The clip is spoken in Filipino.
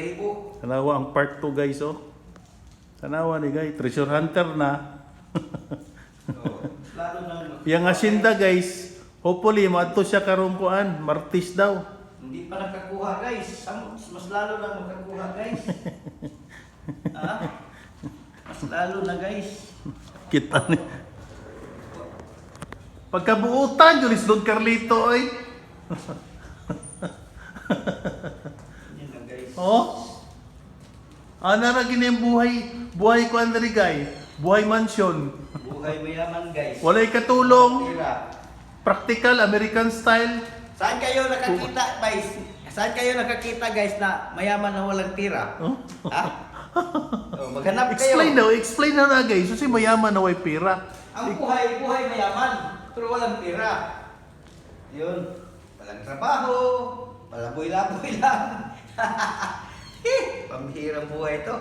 balahibo. Tanawa ang part 2 guys oh. Tanawa ni guys, treasure hunter na. Oh, lalo na. Yang asinda guys, hopefully maadto siya karon kuan, Martis daw. Hindi pa nakakuha guys. Mas lalo na makakuha guys. Ha? Mas lalo na guys. Kita ni. Pagkabuutan, Julis Don Carlito ay. Yan lang guys. Oh. Ana ra gini ang buhay ko andri guy. Buhay mansion. Buhay mayaman guys. Walay katulong. Tira. Practical American style. Saan kayo nakakita guys? Saan kayo nakakita guys na mayaman na walang tira? Oh. Ha? Oh, maghanap kayo. Explain na guys. Kasi mayaman na way pera. Ang buhay mayaman, pero walang tira. Yun, walang trabaho, malaboy-laboy lang. Pambihirang buhay to.